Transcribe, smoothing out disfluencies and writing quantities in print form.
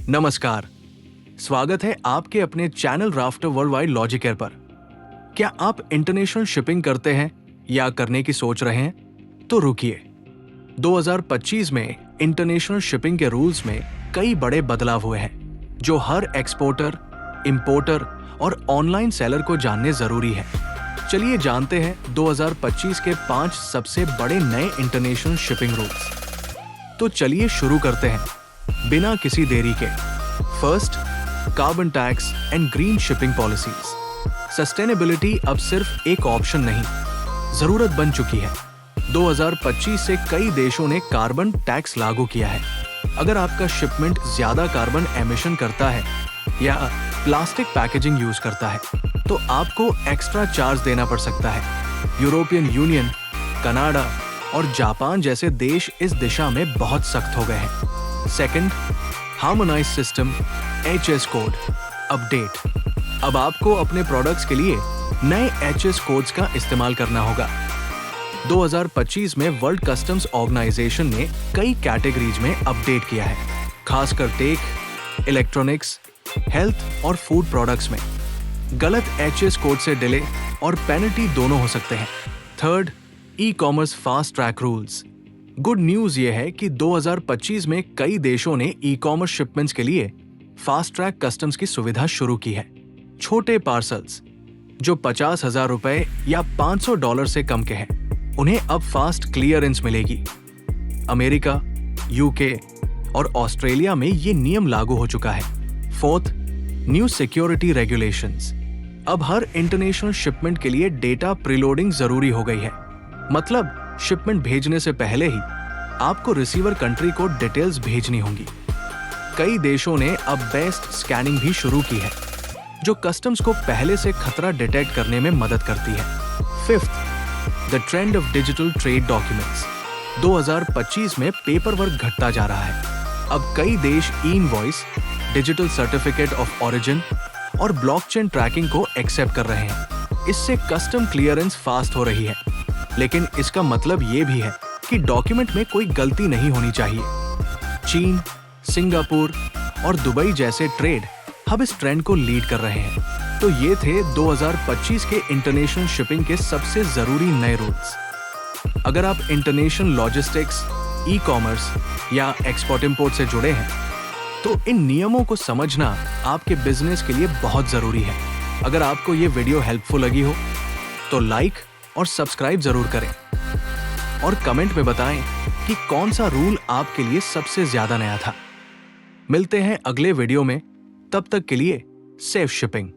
नमस्कार, स्वागत है आपके अपने चैनल राफ्टर वर्ल्ड वाइड लॉजिकेयर पर। क्या आप इंटरनेशनल शिपिंग करते हैं या करने की सोच रहे हैं? तो रुकिए। 2025 में इंटरनेशनल शिपिंग के रूल्स में कई बड़े बदलाव हुए हैं जो हर एक्सपोर्टर, इंपोर्टर और ऑनलाइन सेलर को जानने जरूरी है। चलिए जानते हैं 2025 के 5 सबसे बड़े नए इंटरनेशनल शिपिंग रूल्स। तो चलिए शुरू करते हैं बिना किसी देरी के। First, carbon tax and green shipping policies. Sustainability अब सिर्फ एक ऑप्शन नहीं, जरूरत बन चुकी है। 2025 से कई देशों ने कार्बन टैक्स लागू किया है। अगर आपका शिपमेंट ज्यादा कार्बन एमिशन करता है या प्लास्टिक पैकेजिंग यूज करता है तो आपको एक्स्ट्रा चार्ज देना पड़ सकता है। यूरोपियन यूनियन, कनाडा और जापान जैसे देश इस दिशा में बहुत सख्त हो गए हैं। Second, harmonised system HS code update. अब आपको अपने प्रोडक्ट्स के लिए नए HS कोड्स का इस्तेमाल करना होगा। 2025 में वर्ल्ड कस्टम्स ऑर्गेनाइजेशन ने कई कैटेगरीज में अपडेट किया है, खासकर टेक, इलेक्ट्रॉनिक्स, हेल्थ और फूड प्रोडक्ट्स में। गलत HS कोड से डिले और पेनल्टी दोनों हो सकते हैं। Third, e-commerce fast track rules. Good news ये है कि 2025 में कई देशों ने ई-कॉमर्स शिपमेंट्स के लिए फास्ट ट्रैक कस्टम्स की सुविधा शुरू की है। छोटे पार्सल्स जो 50,000 रुपए या $500 से कम के हैं, उन्हें अब फास्ट क्लियरेंस मिलेगी। अमेरिका, UK और ऑस्ट्रेलिया में ये नियम लागू हो चुका है। Fourth, new security regulations. अब हर इंटरनेशनल शिपमेंट के लिए डेटा प्रीलोडिंग जरूरी हो गई है। मतलब शिपमेंट भेजने से पहले ही आपको रिसीवर कंट्री को डिटेल्स भेजनी होंगी। कई देशों ने अब बेस्ट स्कैनिंग भी शुरू की है जो कस्टम्स को पहले से खतरा डिटेक्ट करने में मदद करती है। Fifth, the trend of digital trade documents. 2025 में पेपर वर्क घटता जा रहा है। अब कई देश ई-इनवॉइस, डिजिटल सर्टिफिकेट ऑफ ओरिजिन और ब्लॉकचेन ट्रैकिंग को एक्सेप्ट कर रहे हैं। इससे कस्टम क्लियरेंस फास्ट हो रही है, लेकिन इसका मतलब ये भी है कि डॉक्यूमेंट में कोई गलती नहीं होनी चाहिए। चीन, सिंगापुर और दुबई जैसे ट्रेड हब इस ट्रेंड को लीड कर रहे हैं। तो ये थे 2025 के इंटरनेशनल शिपिंग के सबसे जरूरी नए रूल्स। अगर आप इंटरनेशनल लॉजिस्टिक्स, ई-कॉमर्स या एक्सपोर्ट इंपोर्ट से जुड़े हैं तो इन नियमों को समझना आपके बिजनेस के लिए बहुत जरूरी है। अगर आपको ये वीडियो हेल्पफुल लगी हो तो लाइक और सब्सक्राइब जरूर करें और कमेंट में बताएं कि कौन सा रूल आपके लिए सबसे ज्यादा नया था। मिलते हैं अगले वीडियो में, तब तक के लिए सेफ शिपिंग।